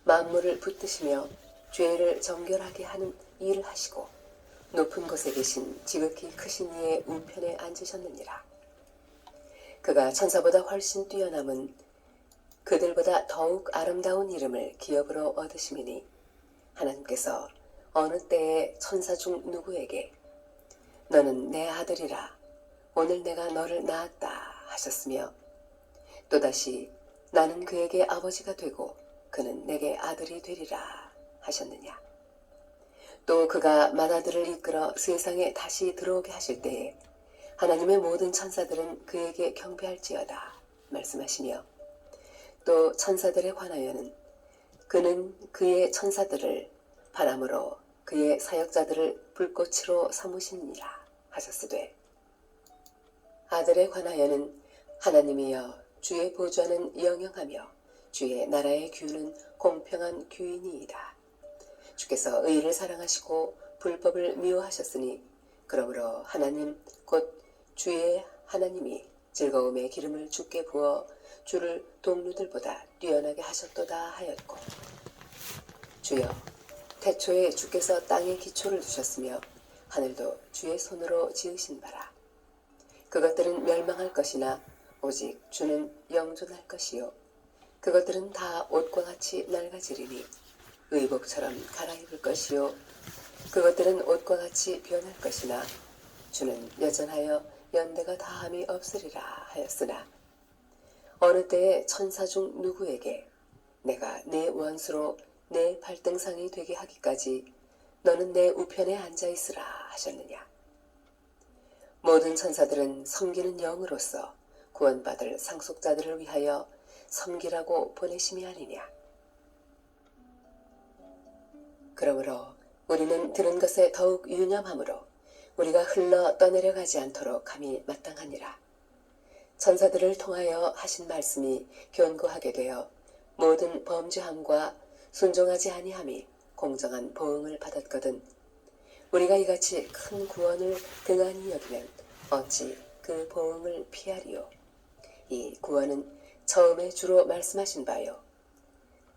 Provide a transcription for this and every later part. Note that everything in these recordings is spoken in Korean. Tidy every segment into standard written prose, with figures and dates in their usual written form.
만물을 붙드시며 죄를 정결하게 하는 일을 하시고 높은 곳에 계신 지극히 크신 이의 우편에 앉으셨느니라. 그가 천사보다 훨씬 뛰어남은 그들보다 더욱 아름다운 이름을 기업으로 얻으심이니 하나님께서 어느 때에 천사 중 누구에게 너는 내 아들이라 오늘 내가 너를 낳았다 하셨으며 또다시 나는 그에게 아버지가 되고 그는 내게 아들이 되리라 하셨느냐. 또 그가 맏아들을 이끌어 세상에 다시 들어오게 하실 때에 하나님의 모든 천사들은 그에게 경배할지어다 말씀하시며 또 천사들에 관하여는 그는 그의 천사들을 바람으로 그의 사역자들을 불꽃으로 삼으시니라 하셨으되 아들에 관하여는 하나님이여 주의 보좌는 영영하며 주의 나라의 규는 공평한 규이니이다. 주께서 의를 사랑하시고 불법을 미워하셨으니 그러므로 하나님 곧 주의 하나님이 즐거움의 기름을 주께 부어 주를 동료들보다 뛰어나게 하셨도다 하였고 주여 태초에 주께서 땅에 기초를 두셨으며 하늘도 주의 손으로 지으신 바라. 그것들은 멸망할 것이나 오직 주는 영존할 것이요 그것들은 다 옷과 같이 낡아지리니 의복처럼 갈아입을 것이요 그것들은 옷과 같이 변할 것이나 주는 여전하여 연대가 다함이 없으리라 하였으나 어느 때에 천사 중 누구에게 내가 내 원수로 내 발등상이 되게 하기까지 너는 내 우편에 앉아있으라 하셨느냐. 모든 천사들은 섬기는 영으로서 구원받을 상속자들을 위하여 섬기라고 보내심이 아니냐. 그러므로 우리는 들은 것에 더욱 유념함으로 우리가 흘러 떠내려가지 않도록 함이 마땅하니라. 천사들을 통하여 하신 말씀이 견고하게 되어 모든 범죄함과 순종하지 아니함이 공정한 보응을 받았거든 우리가 이같이 큰 구원을 등한히 여기면 어찌 그 보응을 피하리요. 이 구원은 처음에 주로 말씀하신 바요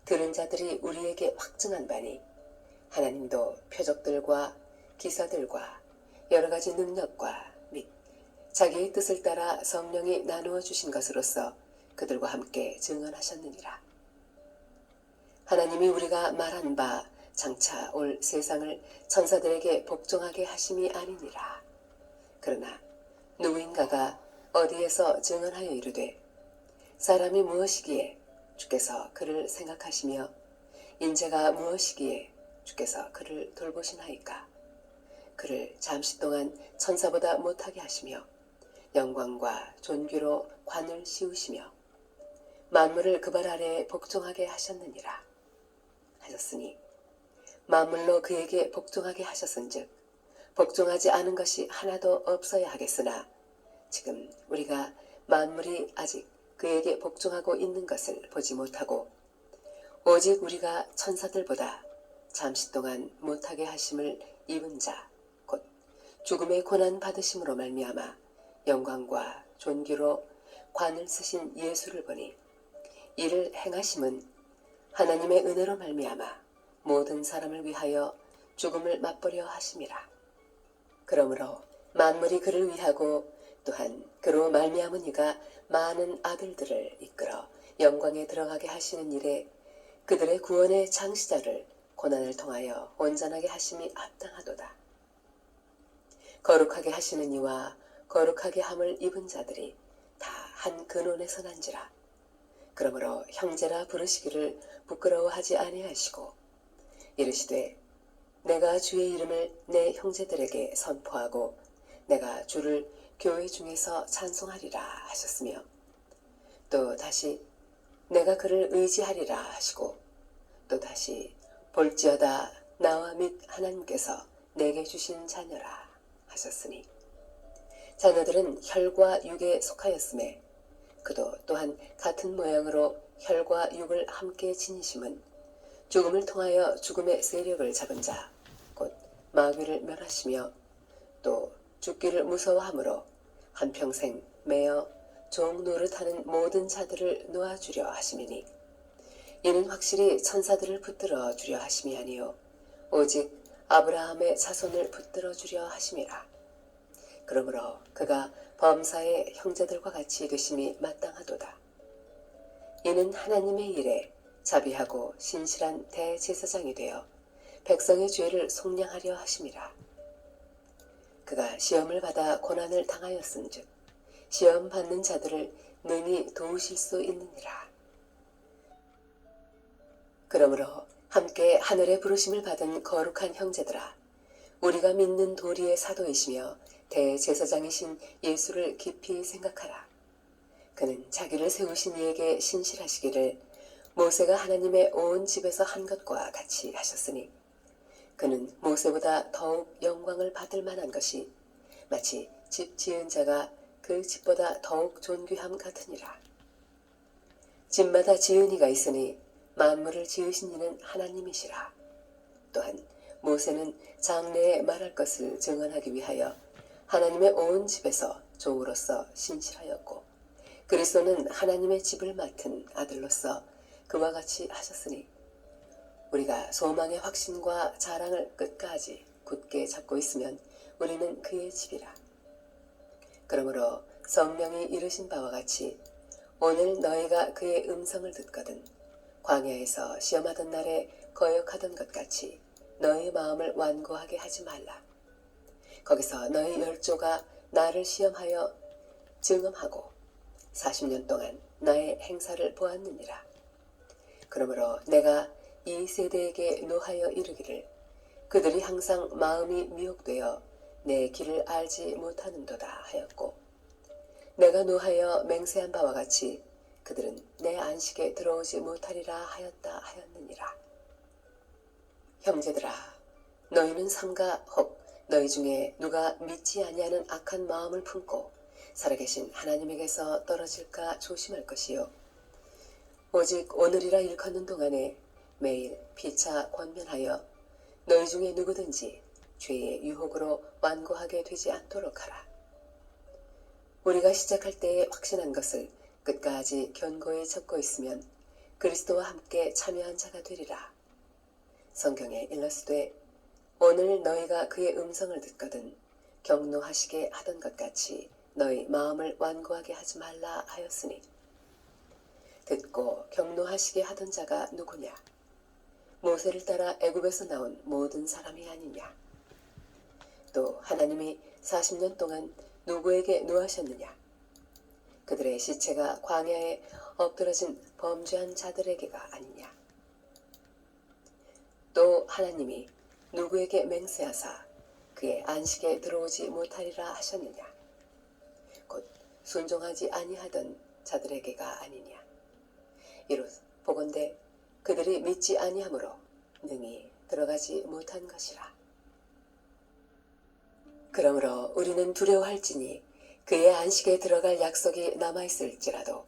들은 자들이 우리에게 확증한 바니 하나님도 표적들과 기사들과 여러 가지 능력과 및 자기의 뜻을 따라 성령이 나누어 주신 것으로서 그들과 함께 증언하셨느니라. 하나님이 우리가 말한 바 장차 올 세상을 천사들에게 복종하게 하심이 아니니라. 그러나 누구인가가 어디에서 증언하여 이르되 사람이 무엇이기에 주께서 그를 생각하시며 인자가 무엇이기에 주께서 그를 돌보시나이까. 그를 잠시 동안 천사보다 못하게 하시며 영광과 존귀로 관을 씌우시며 만물을 그 발 아래에 복종하게 하셨느니라 하셨으니 만물로 그에게 복종하게 하셨은즉 복종하지 않은 것이 하나도 없어야 하겠으나 지금 우리가 만물이 아직 그에게 복종하고 있는 것을 보지 못하고 오직 우리가 천사들보다 잠시 동안 못하게 하심을 입은 자 곧 죽음의 고난 받으심으로 말미암아 영광과 존귀로 관을 쓰신 예수를 보니 이를 행하심은 하나님의 은혜로 말미암아 모든 사람을 위하여 죽음을 맛보려 하심이라. 그러므로 만물이 그를 위하고 또한 그로 말미암은 이가 많은 아들들을 이끌어 영광에 들어가게 하시는 일에 그들의 구원의 창시자를 고난을 통하여 온전하게 하심이 합당하도다. 거룩하게 하시는 이와 거룩하게 함을 입은 자들이 다 한 근원에서 난지라. 그러므로 형제라 부르시기를 부끄러워하지 아니하시고 이르시되 내가 주의 이름을 내 형제들에게 선포하고 내가 주를 교회 중에서 찬송하리라 하셨으며 또 다시 내가 그를 의지하리라 하시고 또 다시 볼지어다 나와 및 하나님께서 내게 주신 자녀라 하셨으니 자녀들은 혈과 육에 속하였음에 그도 또한 같은 모양으로 혈과 육을 함께 지니심은 죽음을 통하여 죽음의 세력을 잡은 자 곧 마귀를 멸하시며 또 죽기를 무서워하므로 한평생 매어 종 노릇하는 모든 자들을 놓아주려 하심이니 이는 확실히 천사들을 붙들어 주려 하심이 아니요 오직 아브라함의 자손을 붙들어 주려 하심이라. 그러므로 그가 범사의 형제들과 같이 되심이 마땅하도다. 이는 하나님의 일에 자비하고 신실한 대제사장이 되어 백성의 죄를 속량하려 하심이라. 그가 시험을 받아 고난을 당하였은즉 시험 받는 자들을 능히 도우실 수 있느니라. 그러므로 함께 하늘의 부르심을 받은 거룩한 형제들아, 우리가 믿는 도리의 사도이시며 대제사장이신 예수를 깊이 생각하라. 그는 자기를 세우신 이에게 신실하시기를 모세가 하나님의 온 집에서 한 것과 같이 하셨으니 그는 모세보다 더욱 영광을 받을 만한 것이 마치 집 지은 자가 그 집보다 더욱 존귀함 같으니라. 집마다 지은 이가 있으니 만물을 지으신 이는 하나님이시라. 또한 모세는 장래에 말할 것을 증언하기 위하여 하나님의 온 집에서 조우로서 신실하였고 그리스도는 하나님의 집을 맡은 아들로서 그와 같이 하셨으니 우리가 소망의 확신과 자랑을 끝까지 굳게 잡고 있으면 우리는 그의 집이라. 그러므로 성령이 이르신 바와 같이 오늘 너희가 그의 음성을 듣거든 광야에서 시험하던 날에 거역하던 것 같이 너희 마음을 완고하게 하지 말라. 거기서 너희 열조가 나를 시험하여 증언하고 40년 동안 나의 행사를 보았느니라. 그러므로 내가 이 세대에게 노하여 이르기를 그들이 항상 마음이 미혹되어 내 길을 알지 못하는도다 하였고 내가 노하여 맹세한 바와 같이 그들은 내 안식에 들어오지 못하리라 하였다 하였느니라. 형제들아, 너희는 삼가 혹 너희 중에 누가 믿지 아니하는 악한 마음을 품고 살아계신 하나님에게서 떨어질까 조심할 것이요 오직 오늘이라 일컫는 동안에 매일 피차 권면하여 너희 중에 누구든지 죄의 유혹으로 완고하게 되지 않도록 하라. 우리가 시작할 때에 확신한 것을 끝까지 견고히 잡고 있으면 그리스도와 함께 참여한 자가 되리라. 성경에 일러스되 오늘 너희가 그의 음성을 듣거든 경노하시게 하던 것 같이 너희 마음을 완고하게 하지 말라 하였으니 듣고 경노하시게 하던 자가 누구냐? 모세를 따라 애굽에서 나온 모든 사람이 아니냐? 또 하나님이 40년 동안 누구에게 노하셨느냐? 그들의 시체가 광야에 엎드러진 범죄한 자들에게가 아니냐? 또 하나님이 누구에게 맹세하사 그의 안식에 들어오지 못하리라 하셨느냐? 곧 순종하지 아니하던 자들에게가 아니냐? 이로 보건대 그들이 믿지 아니하므로 능히 들어가지 못한 것이라. 그러므로 우리는 두려워할지니 그의 안식에 들어갈 약속이 남아있을지라도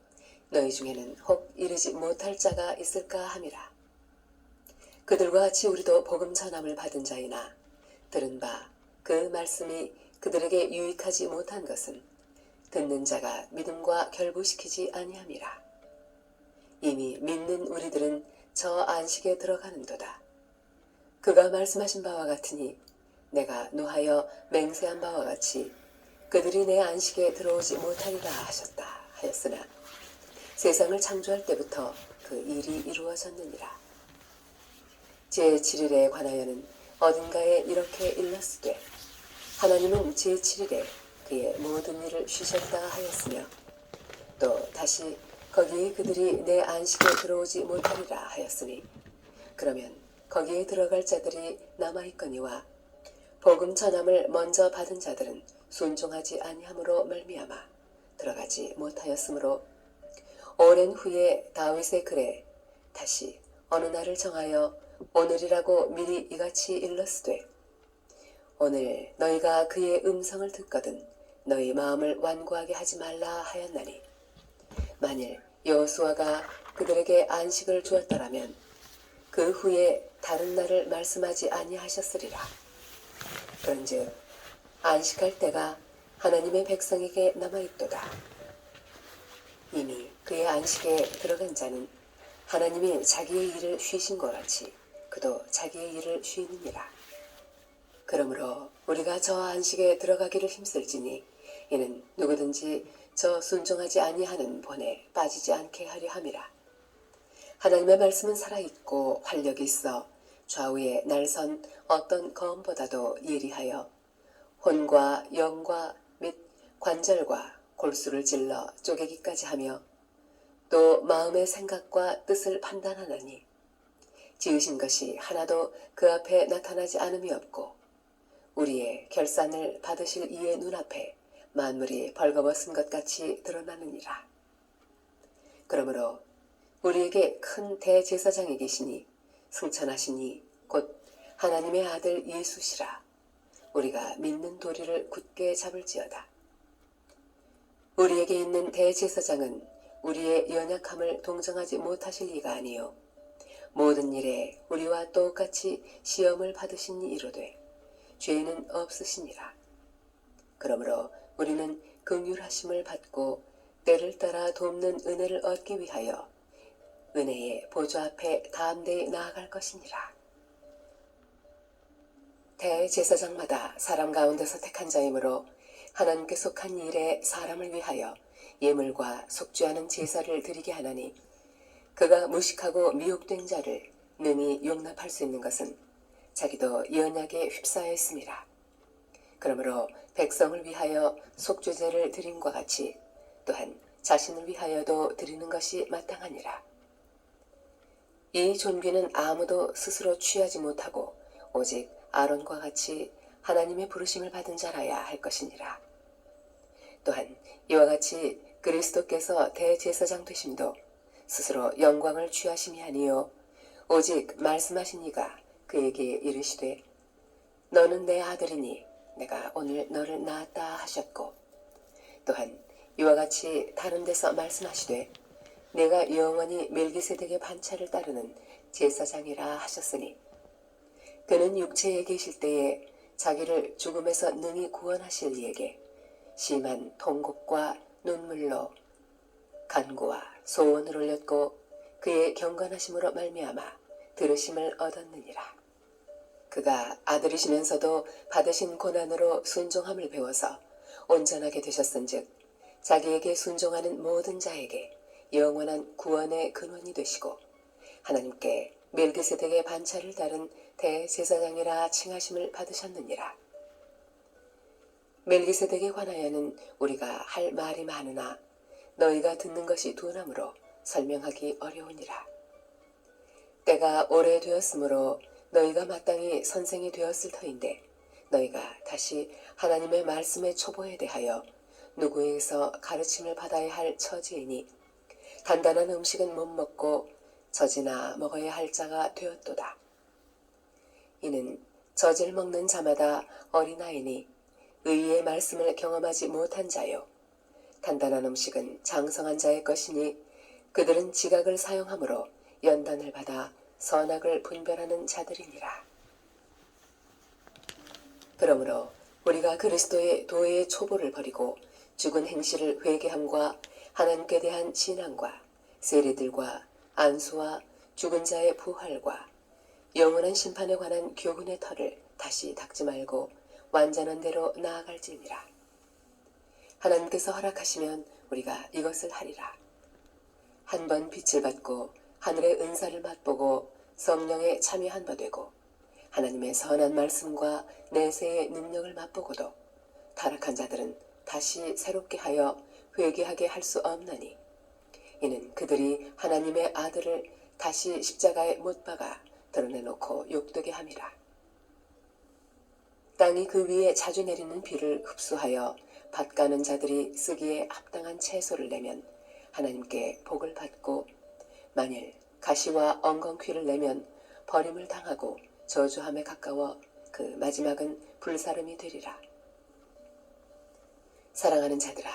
너희 중에는 혹 이르지 못할 자가 있을까 함이라. 그들과 같이 우리도 복음 전함을 받은 자이나 들은 바 그 말씀이 그들에게 유익하지 못한 것은 듣는 자가 믿음과 결부시키지 아니함이라. 이미 믿는 우리들은 저 안식에 들어가는도다. 그가 말씀하신 바와 같으니 내가 노하여 맹세한 바와 같이 그들이 내 안식에 들어오지 못하리라 하셨다 하였으나 세상을 창조할 때부터 그 일이 이루어졌느니라. 제7일에 관하여는 어딘가에 이렇게 일렀으되 하나님은 제7일에 그의 모든 일을 쉬셨다 하였으며 또 다시 거기에 그들이 내 안식에 들어오지 못하리라 하였으니 그러면 거기에 들어갈 자들이 남아있거니와 복음 전함을 먼저 받은 자들은 순종하지 아니함으로 말미암아 들어가지 못하였으므로 오랜 후에 다윗의 글에 다시 어느 날을 정하여 오늘이라고 미리 이같이 일렀으되 오늘 너희가 그의 음성을 듣거든 너희 마음을 완고하게 하지 말라 하였나니 만일 여호수아가 그들에게 안식을 주었더라면 그 후에 다른 날을 말씀하지 아니하셨으리라. 그런즉 안식할 때가 하나님의 백성에게 남아있도다. 이미 그의 안식에 들어간 자는 하나님이 자기의 일을 쉬신 것 같이 그도 자기의 일을 쉬느니라. 그러므로 우리가 저 안식에 들어가기를 힘쓸지니 이는 누구든지 저 순종하지 아니하는 본에 빠지지 않게 하려 함이라. 하나님의 말씀은 살아있고 활력이 있어 좌우에 날선 어떤 검보다도 예리하여 혼과 영과 및 관절과 골수를 찔러 쪼개기까지 하며 또 마음의 생각과 뜻을 판단하나니 지으신 것이 하나도 그 앞에 나타나지 않음이 없고 우리의 결산을 받으실 이의 눈앞에 만물이 벌거벗은 것 같이 드러나느니라. 그러므로 우리에게 큰 대제사장이 계시니 승천하시니 곧 하나님의 아들 예수시라. 우리가 믿는 도리를 굳게 잡을지어다. 우리에게 있는 대제사장은 우리의 연약함을 동정하지 못하실 리가 아니요 모든 일에 우리와 똑같이 시험을 받으시니 이르되 죄는 없으시니라. 그러므로 우리는 긍휼하심을 받고 때를 따라 돕는 은혜를 얻기 위하여 은혜의 보좌 앞에 담대히 나아갈 것이니라. 대제사장마다 사람 가운데서 택한 자이므로 하나님께 속한 일에 사람을 위하여 예물과 속죄하는 제사를 드리게 하나니 그가 무식하고 미혹된 자를 능히 용납할 수 있는 것은 자기도 연약에 휩싸여 있음이라. 그러므로 백성을 위하여 속죄제를 드림과 같이 또한 자신을 위하여도 드리는 것이 마땅하니라. 이 존귀는 아무도 스스로 취하지 못하고 오직 아론과 같이 하나님의 부르심을 받은 자라야 할 것이니라. 또한 이와 같이 그리스도께서 대제사장 되심도 스스로 영광을 취하심이 아니요 오직 말씀하신 이가 그에게 이르시되 너는 내 아들이니 내가 오늘 너를 낳았다 하셨고 또한 이와 같이 다른 데서 말씀하시되 내가 영원히 멜기세덱의 반차를 따르는 제사장이라 하셨으니 그는 육체에 계실 때에 자기를 죽음에서 능히 구원하실 이에게 심한 통곡과 눈물로 간구와 소원을 올렸고 그의 경건하심으로 말미암아 들으심을 얻었느니라. 그가 아들이시면서도 받으신 고난으로 순종함을 배워서 온전하게 되셨은즉 자기에게 순종하는 모든 자에게 영원한 구원의 근원이 되시고 하나님께 멜기세덱의 반차를 따른 대제사장이라 칭하심을 받으셨느니라. 멜기세덱에 관하여는 우리가 할 말이 많으나 너희가 듣는 것이 둔하므로 설명하기 어려우니라. 때가 오래되었으므로 너희가 마땅히 선생이 되었을 터인데 너희가 다시 하나님의 말씀의 초보에 대하여 누구에게서 가르침을 받아야 할 처지이니 단단한 음식은 못 먹고 젖이나 먹어야 할 자가 되었도다. 이는 젖을 먹는 자마다 어린아이니 의의 말씀을 경험하지 못한 자요 단단한 음식은 장성한 자의 것이니 그들은 지각을 사용함으로 연단을 받아 선악을 분별하는 자들이니라. 그러므로 우리가 그리스도의 도의 초보를 버리고 죽은 행실을 회개함과 하나님께 대한 신앙과 세례들과 안수와 죽은 자의 부활과 영원한 심판에 관한 교훈의 털을 다시 닦지 말고 완전한 대로 나아갈지니라. 하나님께서 허락하시면 우리가 이것을 하리라. 한 번 빛을 받고 하늘의 은사를 맛보고 성령에 참여한 바 되고 하나님의 선한 말씀과 내세의 능력을 맛보고도 타락한 자들은 다시 새롭게 하여 회개하게 할 수 없나니 이는 그들이 하나님의 아들을 다시 십자가에 못 박아 드러내놓고 욕되게 함이라. 땅이 그 위에 자주 내리는 비를 흡수하여 밭 가는 자들이 쓰기에 합당한 채소를 내면 하나님께 복을 받고 만일 가시와 엉겅퀴를 내면 버림을 당하고 저주함에 가까워 그 마지막은 불사름이 되리라. 사랑하는 자들아,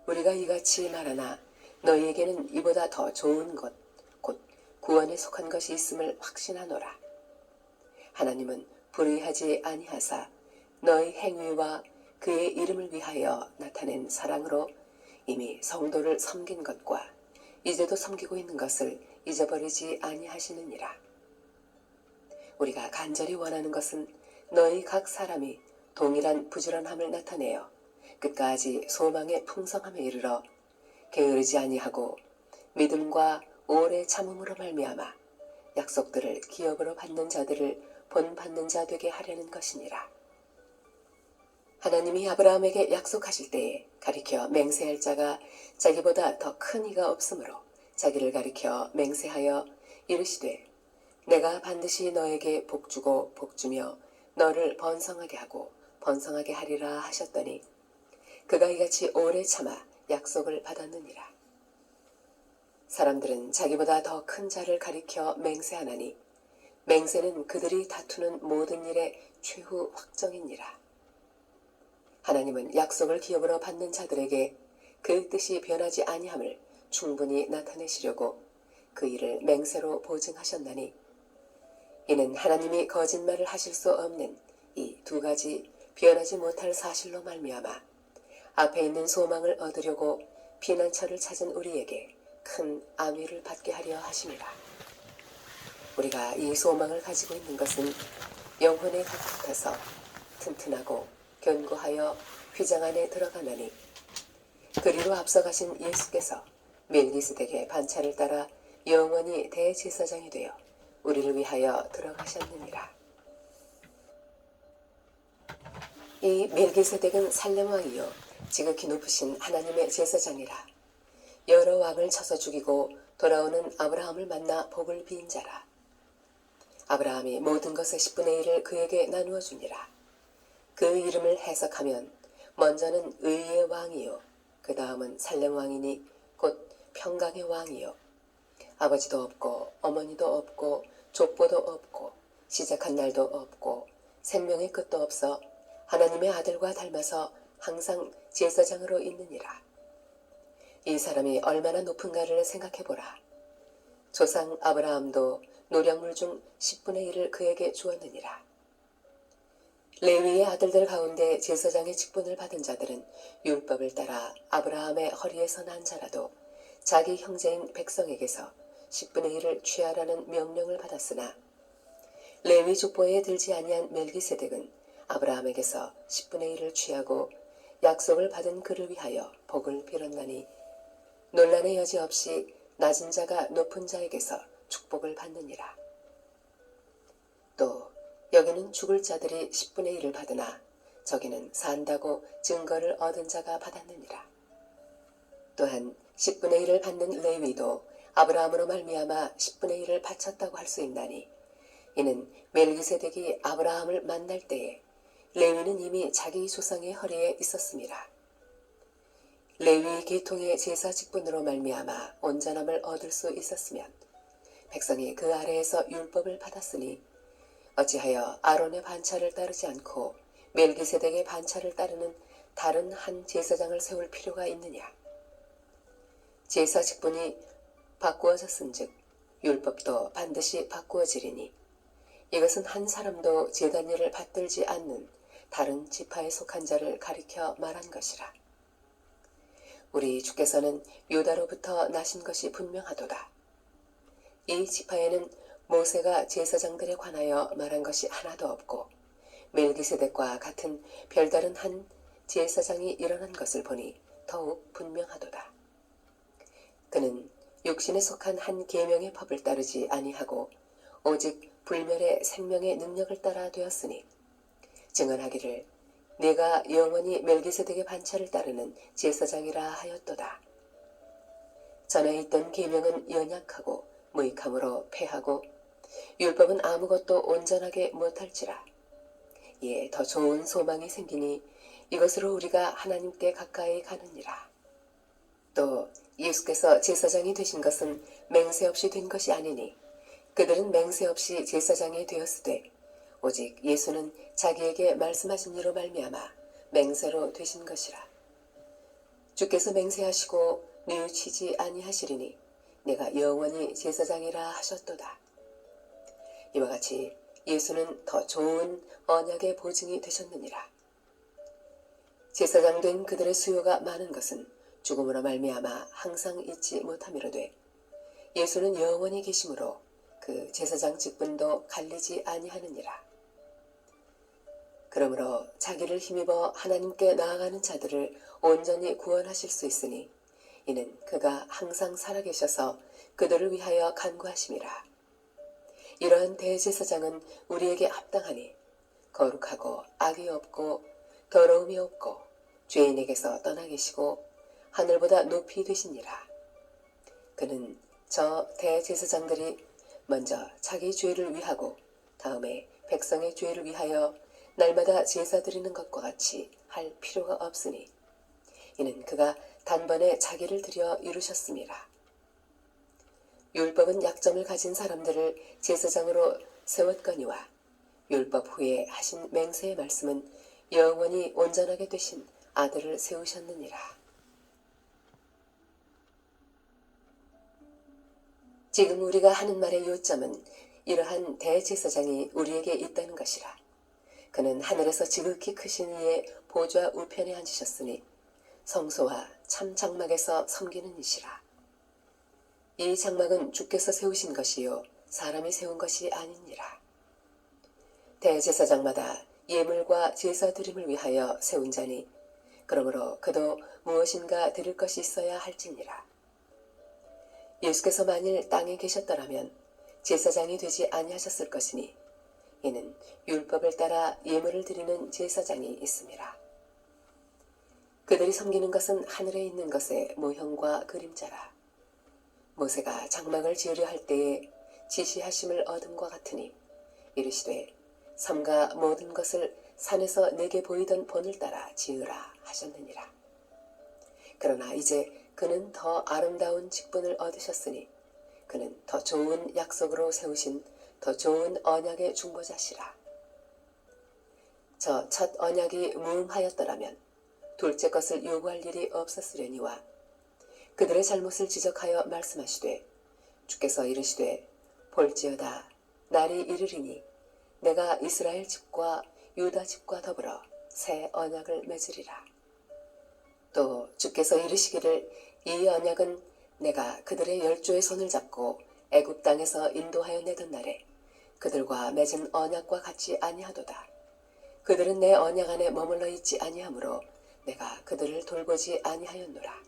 우리가 이같이 말하나 너희에게는 이보다 더 좋은 것, 곧 구원에 속한 것이 있음을 확신하노라. 하나님은 불의하지 아니하사 너희 행위와 그의 이름을 위하여 나타낸 사랑으로 이미 성도를 섬긴 것과 이제도 섬기고 있는 것을 잊어버리지 아니하시느니라. 우리가 간절히 원하는 것은 너희 각 사람이 동일한 부지런함을 나타내어 끝까지 소망의 풍성함에 이르러 게으르지 아니하고 믿음과 오래 참음으로 말미암아 약속들을 기업으로 받는 자들을 본받는 자 되게 하려는 것이니라. 하나님이 아브라함에게 약속하실 때에 가리켜 맹세할 자가 자기보다 더 큰 이가 없으므로 자기를 가리켜 맹세하여 이르시되 내가 반드시 너에게 복주고 복주며 너를 번성하게 하고 번성하게 하리라 하셨더니 그가 이같이 오래 참아 약속을 받았느니라. 사람들은 자기보다 더 큰 자를 가리켜 맹세하나니 맹세는 그들이 다투는 모든 일의 최후 확정이니라. 하나님은 약속을 기업으로 받는 자들에게 그 뜻이 변하지 아니함을 충분히 나타내시려고 그 일을 맹세로 보증하셨나니 이는 하나님이 거짓말을 하실 수 없는 이 두 가지 변하지 못할 사실로 말미암아 앞에 있는 소망을 얻으려고 피난처를 찾은 우리에게 큰 안위를 받게 하려 하심이라. 우리가 이 소망을 가지고 있는 것은 영혼의 각 같아서 튼튼하고 견고하여 휘장 안에 들어가나니 그리로 앞서가신 예수께서 멜기스덱의 반차를 따라 영원히 대제사장이 되어 우리를 위하여 들어가셨느니라. 이 멜기스덱은 살렘 왕이요 지극히 높으신 하나님의 제사장이라. 여러 왕을 쳐서 죽이고 돌아오는 아브라함을 만나 복을 빈 자라. 아브라함이 모든 것의 10분의 1을 그에게 나누어 주니라. 그 이름을 해석하면 먼저는 의의 왕이요 그 다음은 살렘 왕이니 곧 평강의 왕이요 아버지도 없고 어머니도 없고 족보도 없고 시작한 날도 없고 생명의 끝도 없어 하나님의 아들과 닮아서 항상 제사장으로 있느니라. 이 사람이 얼마나 높은가를 생각해보라. 조상 아브라함도 노량물 중 10분의 1을 그에게 주었느니라. 레위의 아들들 가운데 제사장의 직분을 받은 자들은 율법을 따라 아브라함의 허리에서 난 자라도 자기 형제인 백성에게서 10분의 1을 취하라는 명령을 받았으나 레위 족보에 들지 아니한 멜기세덱은 아브라함에게서 10분의 1을 취하고 약속을 받은 그를 위하여 복을 빌었나니 논란의 여지 없이 낮은 자가 높은 자에게서 축복을 받느니라. 또 여기는 죽을 자들이 10분의 1을 받으나 저기는 산다고 증거를 얻은 자가 받았느니라. 또한 10분의 1을 받는 레위도 아브라함으로 말미암아 10분의 1을 바쳤다고 할 수 있나니 이는 멜기세덱이 아브라함을 만날 때에 레위는 이미 자기 조상의 허리에 있었습니다. 레위 계통의 제사 직분으로 말미암아 온전함을 얻을 수 있었으면 백성이 그 아래에서 율법을 받았으니 어찌하여 아론의 반차를 따르지 않고 멜기세덱의 반차를 따르는 다른 한 제사장을 세울 필요가 있느냐. 제사 직분이 바꾸어졌은즉 율법도 반드시 바꾸어지리니 이것은 한 사람도 제단 일을 받들지 않는 다른 지파에 속한 자를 가리켜 말한 것이라. 우리 주께서는 유다로부터 나신 것이 분명하도다. 이 지파에는 모세가 제사장들에 관하여 말한 것이 하나도 없고 멜기세덱과 같은 별다른 한 제사장이 일어난 것을 보니 더욱 분명하도다. 그는 육신에 속한 한 계명의 법을 따르지 아니하고 오직 불멸의 생명의 능력을 따라 되었으니 증언하기를 내가 영원히 멜기세덱의 반차를 따르는 제사장이라 하였도다. 전에 있던 계명은 연약하고 무익함으로 패하고 율법은 아무것도 온전하게 못할지라. 이에 더 좋은 소망이 생기니 이것으로 우리가 하나님께 가까이 가느니라. 또 예수께서 제사장이 되신 것은 맹세 없이 된 것이 아니니 그들은 맹세 없이 제사장이 되었으되 오직 예수는 자기에게 말씀하신 이로 말미암아 맹세로 되신 것이라. 주께서 맹세하시고 뉘우치지 아니하시리니 내가 영원히 제사장이라 하셨도다. 이와 같이 예수는 더 좋은 언약의 보증이 되셨느니라. 제사장 된 그들의 수요가 많은 것은 죽음으로 말미암아 항상 잊지 못함이로되 예수는 영원히 계심으로 그 제사장 직분도 갈리지 아니하느니라. 그러므로 자기를 힘입어 하나님께 나아가는 자들을 온전히 구원하실 수 있으니 이는 그가 항상 살아계셔서 그들을 위하여 간구하심이라. 이러한 대제사장은 우리에게 합당하니 거룩하고 악이 없고 더러움이 없고 죄인에게서 떠나 계시고 하늘보다 높이 되시니라. 그는 저 대제사장들이 먼저 자기 죄를 위하고 다음에 백성의 죄를 위하여 날마다 제사 드리는 것과 같이 할 필요가 없으니 이는 그가 단번에 자기를 들여 이루셨음이라. 율법은 약점을 가진 사람들을 제사장으로 세웠거니와 율법 후에 하신 맹세의 말씀은 영원히 온전하게 되신 아들을 세우셨느니라. 지금 우리가 하는 말의 요점은 이러한 대제사장이 우리에게 있다는 것이라. 그는 하늘에서 지극히 크신 이의 보좌 우편에 앉으셨으니 성소와 참 장막에서 섬기는 이시라. 이 장막은 주께서 세우신 것이요 사람이 세운 것이 아니니라. 대제사장마다 예물과 제사 드림을 위하여 세운 자니 그러므로 그도 무엇인가 드릴 것이 있어야 할지니라. 예수께서 만일 땅에 계셨더라면 제사장이 되지 아니하셨을 것이니 이는 율법을 따라 예물을 드리는 제사장이 있음이라. 그들이 섬기는 것은 하늘에 있는 것의 모형과 그림자라. 모세가 장막을 지으려 할 때에 지시하심을 얻음과 같으니 이르시되 삼가 모든 것을 산에서 내게 보이던 본을 따라 지으라 하셨느니라. 그러나 이제 그는 더 아름다운 직분을 얻으셨으니 그는 더 좋은 약속으로 세우신 더 좋은 언약의 중보자시라. 저 첫 언약이 무음하였더라면 둘째 것을 요구할 일이 없었으려니와 그들의 잘못을 지적하여 말씀하시되 주께서 이르시되 볼지어다 날이 이르리니 내가 이스라엘 집과 유다 집과 더불어 새 언약을 맺으리라. 또 주께서 이르시기를 이 언약은 내가 그들의 열조의 손을 잡고 애굽 땅에서 인도하여 내던 날에 그들과 맺은 언약과 같이 아니하도다. 그들은 내 언약 안에 머물러 있지 아니하므로 내가 그들을 돌보지 아니하였노라.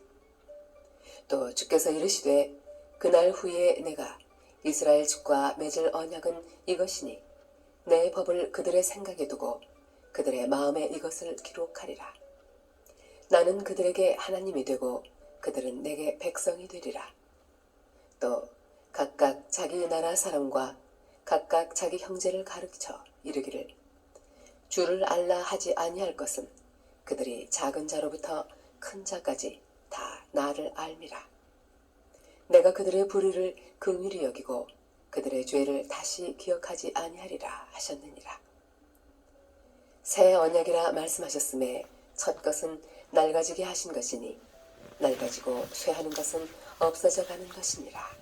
또 주께서 이르시되 그날 후에 내가 이스라엘 집과 맺을 언약은 이것이니 내 법을 그들의 생각에 두고 그들의 마음에 이것을 기록하리라. 나는 그들에게 하나님이 되고 그들은 내게 백성이 되리라. 또 각각 자기 나라 사람과 각각 자기 형제를 가르쳐 이르기를 주를 알라 하지 아니할 것은 그들이 작은 자로부터 큰 자까지 다 나를 알미라. 내가 그들의 불의를 긍휼히 여기고 그들의 죄를 다시 기억하지 아니하리라 하셨느니라. 새 언약이라 말씀하셨음에 첫 것은 낡아지게 하신 것이니 낡아지고 쇠하는 것은 없어져 가는 것이니라.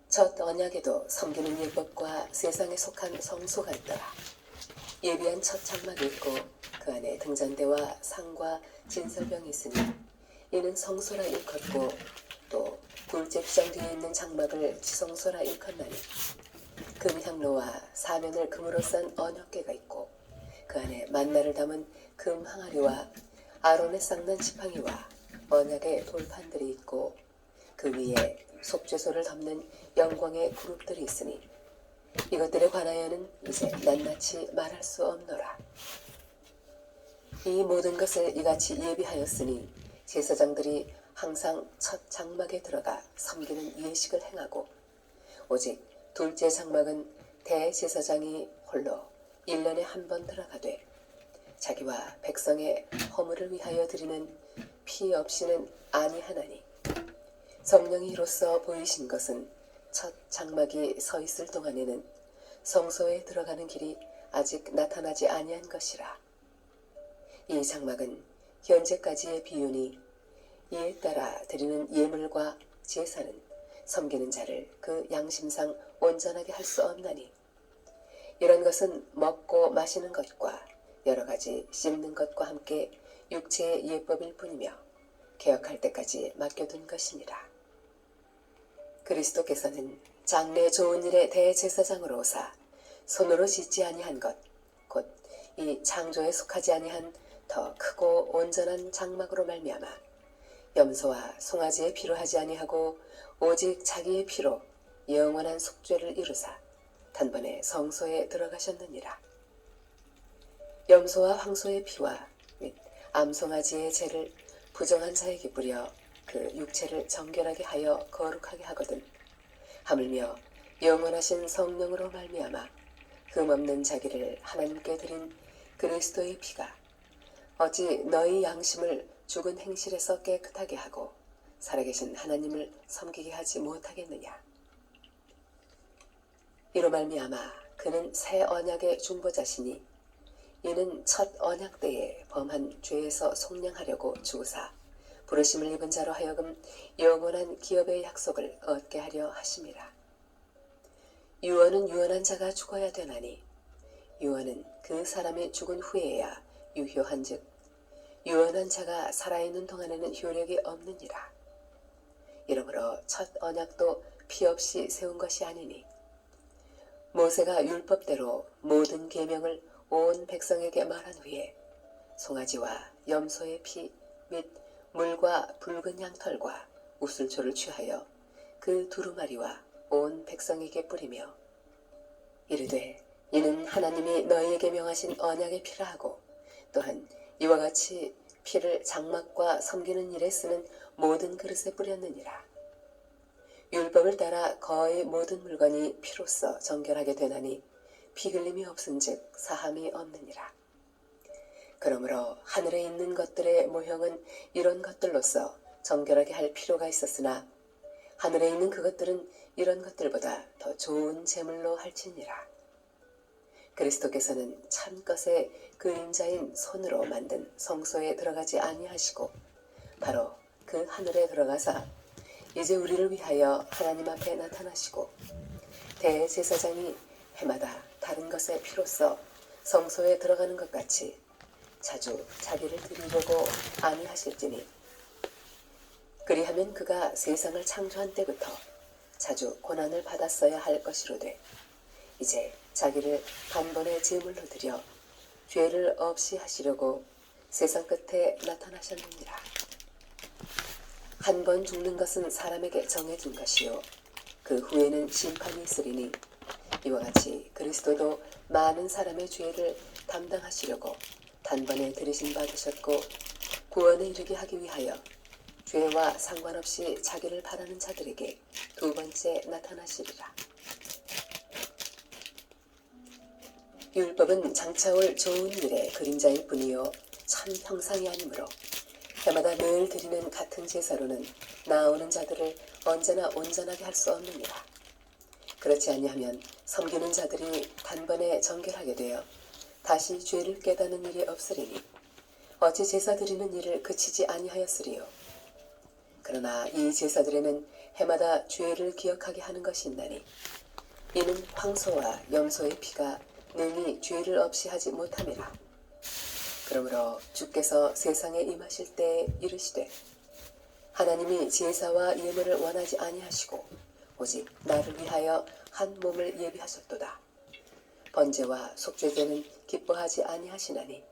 첫 언약에도 섬기는 율법과 세상에 속한 성소가 있더라. 예비한 첫 장막이 있고 그 안에 등잔대와 상과 진설병이 있으니 이는 성소라 일컫고 또 굴제 비장 뒤에 있는 장막을 지성소라 일컫나니 금향로와 사면을 금으로 싼 언약궤가 있고 그 안에 만나를 담은 금 항아리와 아론의 쌍난 지팡이와 언약의 돌판들이 있고 그 위에 속죄소를 덮는 영광의 그룹들이 있으니 이것들에 관하여는 이제 낱낱이 말할 수 없노라. 이 모든 것을 이같이 예비하였으니 제사장들이 항상 첫 장막에 들어가 섬기는 예식을 행하고 오직 둘째 장막은 대제사장이 홀로 1년에 한 번 들어가되 자기와 백성의 허물을 위하여 드리는 피 없이는 아니하나니 성령이 이로써 보이신 것은 첫 장막이 서 있을 동안에는 성소에 들어가는 길이 아직 나타나지 아니한 것이라. 이 장막은 현재까지의 비유니 이에 따라 드리는 예물과 제사는 섬기는 자를 그 양심상 온전하게 할 수 없나니 이런 것은 먹고 마시는 것과 여러 가지 씹는 것과 함께 육체의 예법일 뿐이며 개혁할 때까지 맡겨둔 것이니라. 그리스도께서는 장래 좋은 일의 대제사장으로 오사 손으로 짓지 아니한 것 곧 이 창조에 속하지 아니한 더 크고 온전한 장막으로 말미암아 염소와 송아지의 피로 하지 아니하고 오직 자기의 피로 영원한 속죄를 이루사 단번에 성소에 들어가셨느니라. 염소와 황소의 피와 및 암송아지의 죄를 부정한 자에게 뿌려 그 육체를 정결하게 하여 거룩하게 하거든 하물며 영원하신 성령으로 말미암아 흠없는 자기를 하나님께 드린 그리스도의 피가 어찌 너희 양심을 죽은 행실에서 깨끗하게 하고 살아계신 하나님을 섬기게 하지 못하겠느냐. 이로 말미암아 그는 새 언약의 중보자시니 이는 첫 언약 때에 범한 죄에서 속량하려고 주사 부르심을 입은 자로 하여금 영원한 기업의 약속을 얻게 하려 하심이라. 유언은 유언한 자가 죽어야 되나니 유언은 그 사람이 죽은 후에야 유효한즉 유언한 자가 살아있는 동안에는 효력이 없느니라. 이러므로 첫 언약도 피 없이 세운 것이 아니니 모세가 율법대로 모든 계명을 온 백성에게 말한 후에 송아지와 염소의 피 및 물과 붉은 양털과 우슬초를 취하여 그 두루마리와 온 백성에게 뿌리며 이르되 이는 하나님이 너희에게 명하신 언약의 피라 하고 또한 이와 같이 피를 장막과 섬기는 일에 쓰는 모든 그릇에 뿌렸느니라. 율법을 따라 거의 모든 물건이 피로써 정결하게 되나니 피 흘림이 없은즉 사함이 없느니라. 그러므로 하늘에 있는 것들의 모형은 이런 것들로서 정결하게 할 필요가 있었으나 하늘에 있는 그것들은 이런 것들보다 더 좋은 제물로 할지니라. 그리스도께서는 참것의 그림자인 손으로 만든 성소에 들어가지 아니하시고 바로 그 하늘에 들어가사 이제 우리를 위하여 하나님 앞에 나타나시고 대제사장이 해마다 다른 것의 피로써 성소에 들어가는 것 같이 자주 자기를 드리려고 아니하실지니 그리하면 그가 세상을 창조한 때부터 자주 고난을 받았어야 할 것이로되 이제 자기를 단번에 제물로 드려 죄를 없이 하시려고 세상 끝에 나타나셨느니라. 한 번 죽는 것은 사람에게 정해진 것이요 그 후에는 심판이 있으리니 이와 같이 그리스도도 많은 사람의 죄를 담당하시려고 단번에 들이심 받으셨고 구원에 이르게 하기 위하여 죄와 상관없이 자기를 바라는 자들에게 두 번째 나타나시리라. 율법은 장차올 좋은 일의 그림자일 뿐이요 참 형상이 아니므로 해마다 늘 드리는 같은 제사로는 나오는 자들을 언제나 온전하게 할 수 없느니라. 그렇지 아니하면 섬기는 자들이 단번에 정결하게 되어 다시 죄를 깨닫는 일이 없으리니 어찌 제사 드리는 일을 그치지 아니하였으리요. 그러나 이 제사들에는 해마다 죄를 기억하게 하는 것이 있나니 이는 황소와 염소의 피가 능히 죄를 없이 하지 못함이라. 그러므로 주께서 세상에 임하실 때에 이르시되 하나님이 제사와 예물을 원하지 아니하시고 오직 나를 위하여 한 몸을 예비하셨도다. 번제와 속죄제는 기뻐하지 아니하시나니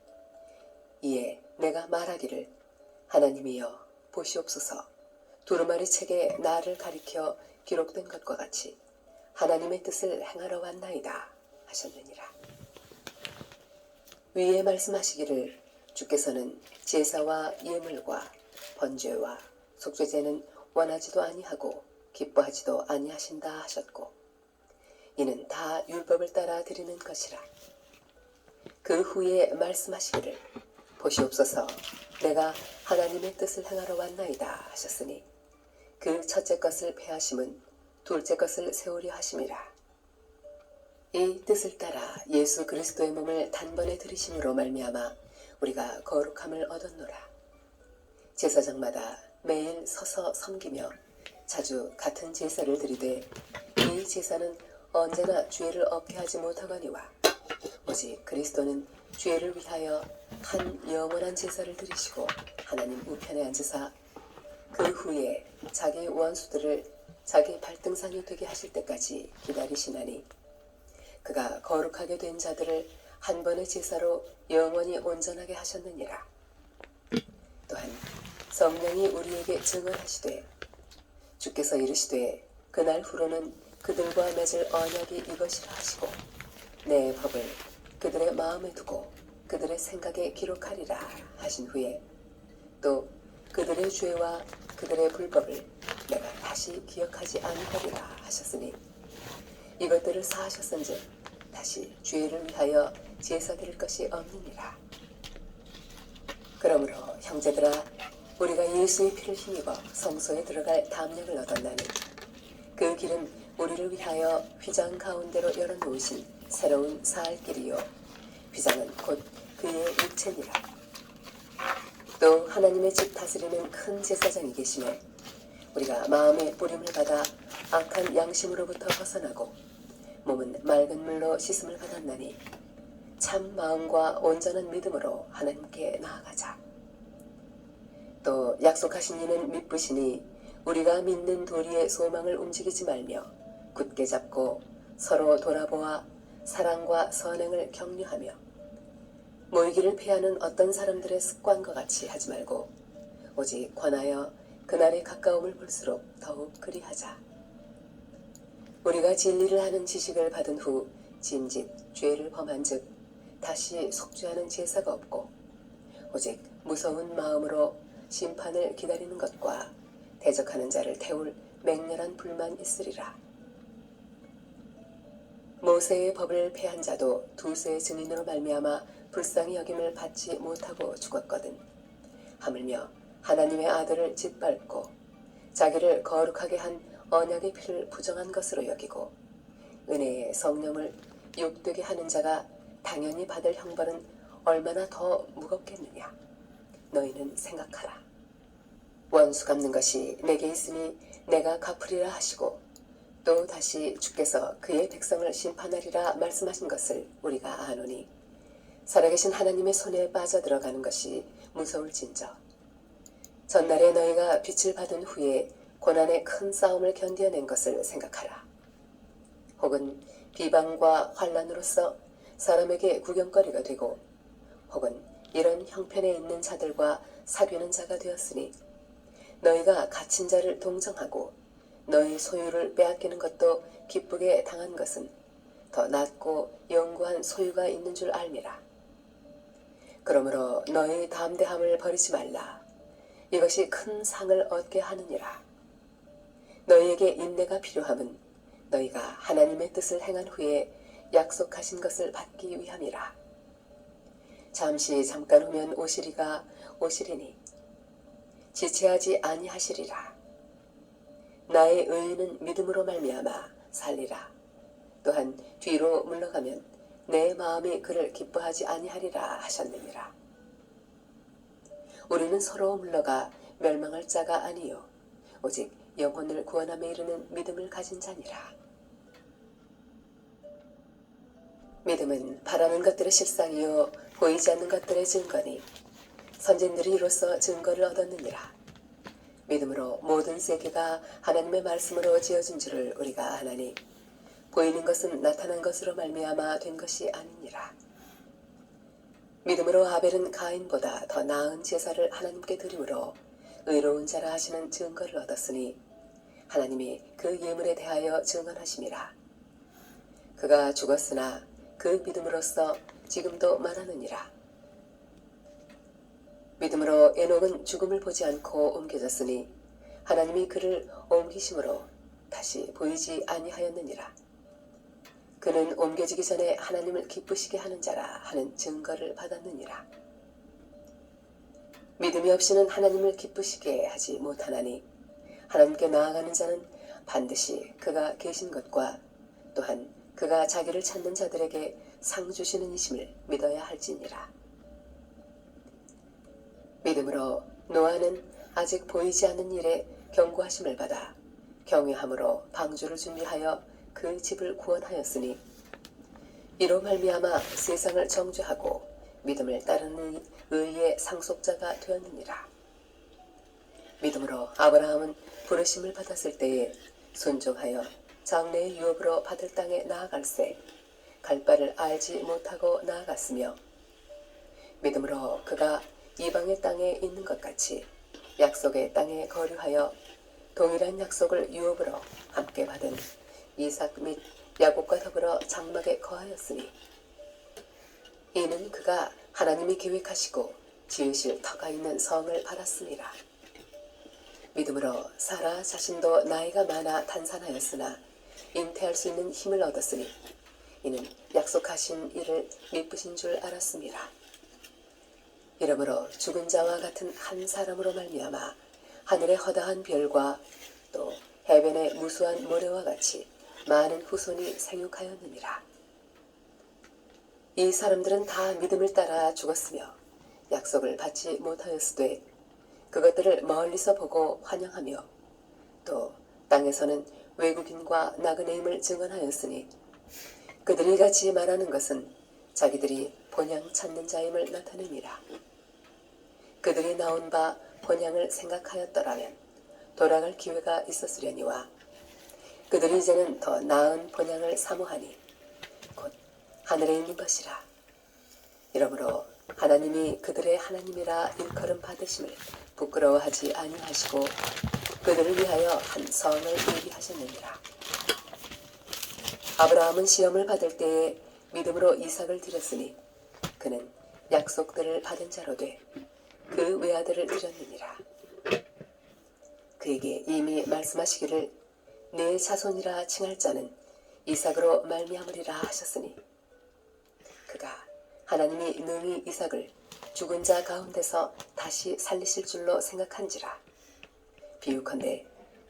이에 내가 말하기를 하나님이여 보시옵소서 두루마리 책에 나를 가리켜 기록된 것과 같이 하나님의 뜻을 행하러 왔나이다 하셨느니라. 위에 말씀하시기를 주께서는 제사와 예물과 번제와 속죄제는 원하지도 아니하고 기뻐하지도 아니하신다 하셨고 이는 다 율법을 따라 드리는 것이라. 그 후에 말씀하시기를 보시옵소서 내가 하나님의 뜻을 행하러 왔나이다 하셨으니 그 첫째 것을 폐하심은 둘째 것을 세우려 하심이라. 이 뜻을 따라 예수 그리스도의 몸을 단번에 들이심으로 말미암아 우리가 거룩함을 얻었노라. 제사장마다 매일 서서 섬기며 자주 같은 제사를 드리되 이 제사는 언제나 죄를 없게 하지 못하거니와 오직 그리스도는 죄를 위하여 한 영원한 제사를 드리시고 하나님 우편에 앉으사 그 후에 자기 원수들을 자기 발등상이 되게 하실 때까지 기다리시나니 그가 거룩하게 된 자들을 한 번의 제사로 영원히 온전하게 하셨느니라. 또한 성령이 우리에게 증언하시되 주께서 이르시되 그날 후로는 그들과 맺을 언약이 이것이라 하시고 내 법을 그들의 마음에 두고 그들의 생각에 기록하리라 하신 후에 또 그들의 죄와 그들의 불법을 내가 다시 기억하지 아니하리라 하셨으니 이것들을 사하셨은즉 다시 죄를 위하여 제사 드릴 것이 없느니라. 그러므로 형제들아 우리가 예수의 피를 힘입어 성소에 들어갈 담력을 얻었나니 그 길은 우리를 위하여 휘장 가운데로 열어놓으신 새로운 살 길이요 휘장은 곧 그의 육체니라. 또 하나님의 집 다스리는 큰 제사장이 계시매 우리가 마음의 뿌림을 받아 악한 양심으로부터 벗어나고 몸은 맑은 물로 씻음을 받았나니 참 마음과 온전한 믿음으로 하나님께 나아가자. 또 약속하신 이는 믿으시니 우리가 믿는 도리의 소망을 움직이지 말며 굳게 잡고 서로 돌아보아 사랑과 선행을 격려하며 모이기를 피하는 어떤 사람들의 습관과 같이 하지 말고 오직 권하여 그날의 가까움을 볼수록 더욱 그리하자. 우리가 진리를 하는 지식을 받은 후 짐짓 죄를 범한 즉 다시 속죄하는 제사가 없고 오직 무서운 마음으로 심판을 기다리는 것과 대적하는 자를 태울 맹렬한 불만 있으리라. 모세의 법을 폐한 자도 두세 증인으로 말미암아 불쌍히 여김을 받지 못하고 죽었거든. 하물며 하나님의 아들을 짓밟고 자기를 거룩하게 한 언약의 피를 부정한 것으로 여기고 은혜의 성령을 욕되게 하는 자가 당연히 받을 형벌은 얼마나 더 무겁겠느냐. 너희는 생각하라. 원수 갚는 것이 내게 있으니 내가 갚으리라 하시고 또 다시 주께서 그의 백성을 심판하리라 말씀하신 것을 우리가 아노니 살아계신 하나님의 손에 빠져들어가는 것이 무서울진저 전날에 너희가 빛을 받은 후에 고난의 큰 싸움을 견뎌낸 것을 생각하라. 혹은 비방과 환난으로서 사람에게 구경거리가 되고 혹은 이런 형편에 있는 자들과 사귀는 자가 되었으니 너희가 갇힌 자를 동정하고 너희 소유를 빼앗기는 것도 기쁘게 당한 것은 더 낫고 영구한 소유가 있는 줄 알미라. 그러므로 너희 담대함을 버리지 말라. 이것이 큰 상을 얻게 하느니라. 너희에게 인내가 필요함은 너희가 하나님의 뜻을 행한 후에 약속하신 것을 받기 위함이라. 잠깐 후면 오시리가 오시리니 지체하지 아니하시리라. 나의 의인은 믿음으로 말미암아 살리라. 또한 뒤로 물러가면 내 마음이 그를 기뻐하지 아니하리라 하셨느니라. 우리는 서로 물러가 멸망할 자가 아니요 오직 영혼을 구원함에 이르는 믿음을 가진 자니라. 믿음은 바라는 것들의 실상이요 보이지 않는 것들의 증거니 선진들이 이로써 증거를 얻었느니라. 믿음으로 모든 세계가 하나님의 말씀으로 지어진 줄을 우리가 아나니 보이는 것은 나타난 것으로 말미암아 된 것이 아니니라. 믿음으로 아벨은 가인보다 더 나은 제사를 하나님께 드림으로 의로운 자라 하시는 증거를 얻었으니 하나님이 그 예물에 대하여 증언하심이라. 그가 죽었으나 그 믿음으로써 지금도 말하느니라. 믿음으로 에녹은 죽음을 보지 않고 옮겨졌으니 하나님이 그를 옮기심으로 다시 보이지 아니하였느니라. 그는 옮겨지기 전에 하나님을 기쁘시게 하는 자라 하는 증거를 받았느니라. 믿음이 없이는 하나님을 기쁘시게 하지 못하나니 하나님께 나아가는 자는 반드시 그가 계신 것과 또한 그가 자기를 찾는 자들에게 상 주시는 이심을 믿어야 할지니라. 믿음으로 노아는 아직 보이지 않는 일에 경고하심을 받아 경외함으로 방주를 준비하여 그 집을 구원하였으니 이로 말미암아 세상을 정죄하고 믿음을 따르는 의의 상속자가 되었느니라. 믿음으로 아브라함은 부르심을 받았을 때에 순종하여 장래의 유업으로 받을 땅에 나아갈새 갈 바를 알지 못하고 나아갔으며 믿음으로 그가 이방의 땅에 있는 것 같이 약속의 땅에 거류하여 동일한 약속을 유업으로 함께 받은 이삭 및 야곱과 더불어 장막에 거하였으니 이는 그가 하나님이 계획하시고 지으실 터가 있는 성을 받았습니다. 믿음으로 사라 자신도 나이가 많아 단산하였으나 잉태할 수 있는 힘을 얻었으니 이는 약속하신 이를 미쁘신 줄 알았습니다. 이러므로 죽은 자와 같은 한 사람으로 말미암아 하늘의 허다한 별과 또 해변의 무수한 모래와 같이 많은 후손이 생육하였느니라. 이 사람들은 다 믿음을 따라 죽었으며 약속을 받지 못하였으되 그것들을 멀리서 보고 환영하며 또 땅에서는 외국인과 나그네임을 증언하였으니 그들이 같이 말하는 것은 자기들이 본향 찾는 자임을 나타내니라. 그들이 나온 바 본향을 생각하였더라면 돌아갈 기회가 있었으려니와 그들이 이제는 더 나은 본향을 사모하니 곧 하늘에 있는 것이라. 이러므로 하나님이 그들의 하나님이라 일컬음 받으심을 부끄러워하지 아니하시고 그들을 위하여 한 성을 예비하셨느니라. 아브라함은 시험을 받을 때에 믿음으로 이삭을 드렸으니 그는 약속들을 받은 자로 돼 그 외아들을 드렸느니라. 그에게 이미 말씀하시기를 내 자손이라 칭할 자는 이삭으로 말미암으리라 하셨으니 그가 하나님이 능히 이삭을 죽은 자 가운데서 다시 살리실 줄로 생각한지라. 비유컨대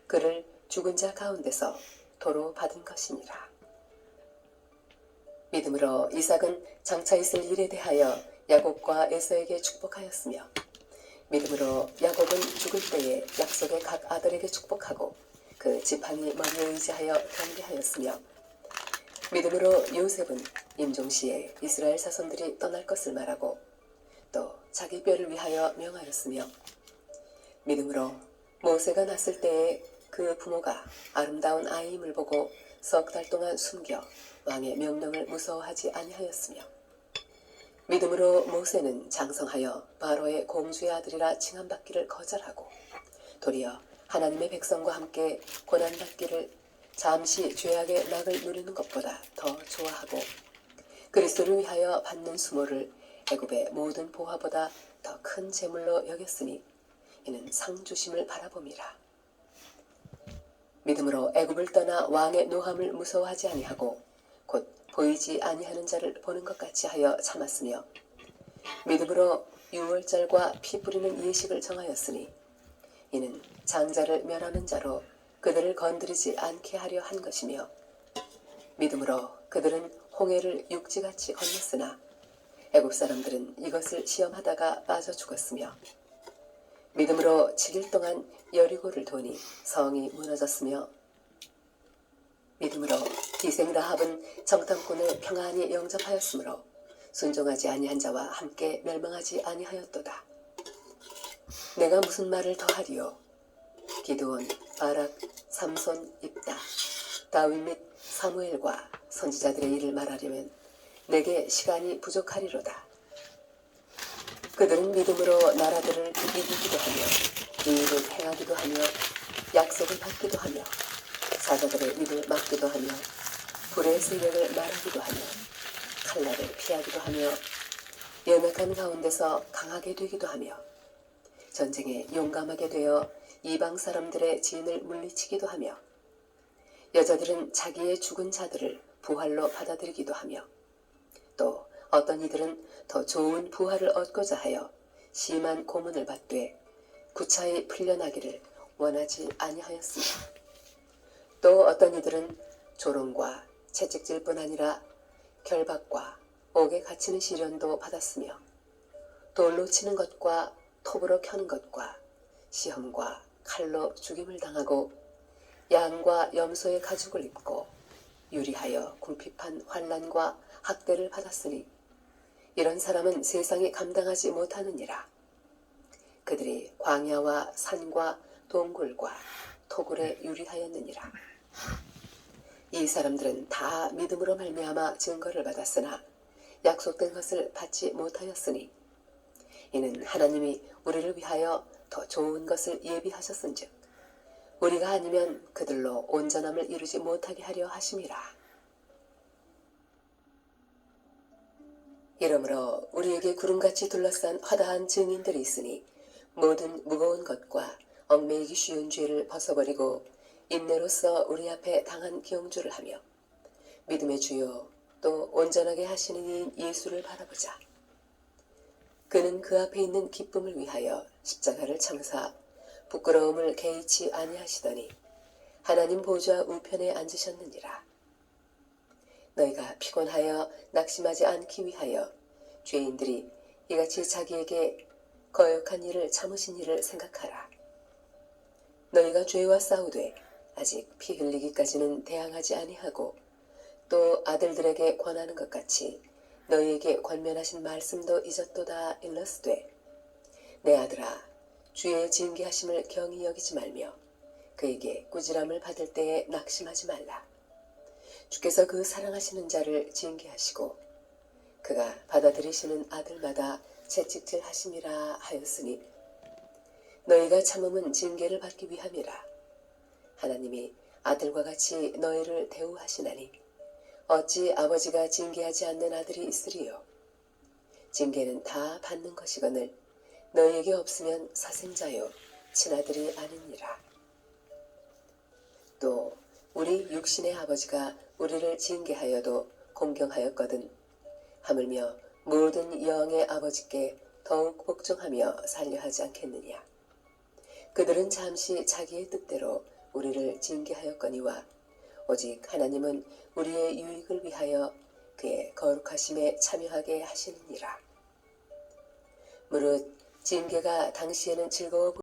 그를 죽은 자 가운데서 도로 받은 것이니라. 믿음으로 이삭은 장차 있을 일에 대하여 야곱과 에서에게 축복하였으며 믿음으로 야곱은 죽을 때에 약속의 각 아들에게 축복하고 그 지팡이 머리에 의지하여 경배하였으며 믿음으로 요셉은 임종시에 이스라엘 자손들이 떠날 것을 말하고 또 자기 뼈를 위하여 명하였으며 믿음으로 모세가 났을 때에 그 부모가 아름다운 아이임을 보고 석 달 동안 숨겨 왕의 명령을 무서워하지 아니하였으며 믿음으로 모세는 장성하여 바로의 공주의 아들이라 칭함받기를 거절하고 도리어 하나님의 백성과 함께 고난받기를 잠시 죄악의 낙을 누리는 것보다 더 좋아하고 그리스도를 위하여 받는 수모를 애굽의 모든 보화보다 더 큰 재물로 여겼으니 이는 상 주심을 바라봄이라. 믿음으로 애굽을 떠나 왕의 노함을 무서워하지 아니하고 곧 보이지 아니하는 자를 보는 것 같이 하여 참았으며 믿음으로 유월절과 피 뿌리는 예식을 정하였으니 이는 장자를 멸하는 자로 그들을 건드리지 않게 하려 한 것이며 믿음으로 그들은 홍해를 육지같이 건넜으나 애굽 사람들은 이것을 시험하다가 빠져 죽었으며 믿음으로 7일 동안 여리고를 도니 성이 무너졌으며 믿음으로 기생 라합은 정탐꾼을 평안히 영접하였으므로 순종하지 아니한 자와 함께 멸망하지 아니하였도다. 내가 무슨 말을 더하리요? 기드온, 바락, 삼손, 입다, 다윗 및 사무엘과 선지자들의 일을 말하려면 내게 시간이 부족하리로다. 그들은 믿음으로 나라들을 이기기도 하며 의를 행하기도 하며 약속을 받기도 하며 사자들의 입을 막기도 하며 불의 세력을 말하기도 하며 칼날을 피하기도 하며 연약한 가운데서 강하게 되기도 하며 전쟁에 용감하게 되어 이방 사람들의 진을 물리치기도 하며 여자들은 자기의 죽은 자들을 부활로 받아들이기도 하며 또 어떤 이들은 더 좋은 부활을 얻고자 하여 심한 고문을 받되 구차히 풀려나기를 원하지 아니하였습니다. 또 어떤 이들은 조롱과 채찍질뿐 아니라 결박과 옥에 갇히는 시련도 받았으며 돌로 치는 것과 톱으로 켜는 것과 시험과 칼로 죽임을 당하고 양과 염소의 가죽을 입고 유리하여 궁핍한 환난과 학대를 받았으니 이런 사람은 세상이 감당하지 못하느니라. 그들이 광야와 산과 동굴과 토굴에 유리하였느니라. 이 사람들은 다 믿음으로 말미암아 증거를 받았으나 약속된 것을 받지 못하였으니 이는 하나님이 우리를 위하여 더 좋은 것을 예비하셨은즉 우리가 아니면 그들로 온전함을 이루지 못하게 하려 하심이라. 이러므로 우리에게 구름같이 둘러싼 화다한 증인들이 있으니 모든 무거운 것과 얽매이기 쉬운 죄를 벗어버리고 인내로써 우리 앞에 당한 경주를 하며 믿음의 주요 또 온전하게 하시는 이인 예수를 바라보자. 그는 그 앞에 있는 기쁨을 위하여 십자가를 참으사 부끄러움을 개의치 아니하시더니 하나님 보좌 우편에 앉으셨느니라. 너희가 피곤하여 낙심하지 않기 위하여 죄인들이 이같이 자기에게 거역한 일을 참으신 일을 생각하라. 너희가 죄와 싸우되 아직 피 흘리기까지는 대항하지 아니하고 또 아들들에게 권하는 것 같이 너희에게 권면하신 말씀도 잊었도다 일렀으되 내 아들아 주의 징계하심을 경히 여기지 말며 그에게 꾸지람을 받을 때에 낙심하지 말라. 주께서 그 사랑하시는 자를 징계하시고 그가 받아들이시는 아들마다 채찍질 하심이라 하였으니 너희가 참음은 징계를 받기 위함이라. 하나님이 아들과 같이 너희를 대우하시나니 어찌 아버지가 징계하지 않는 아들이 있으리요. 징계는 다 받는 것이거늘 너희에게 없으면 사생자요 친아들이 아니니라. 또 우리 육신의 아버지가 우리를 징계하여도 공경하였거든 하물며 모든 영의 아버지께 더욱 복종하며 살려 하지 않겠느냐. 그들은 잠시 자기의 뜻대로 우리를 징계하였거니와 오직 하나님은 우리의 유익을 위하여 그의 거룩하심에 참여하게 하시느니라. 무릇 징계가 당시에는 즐거워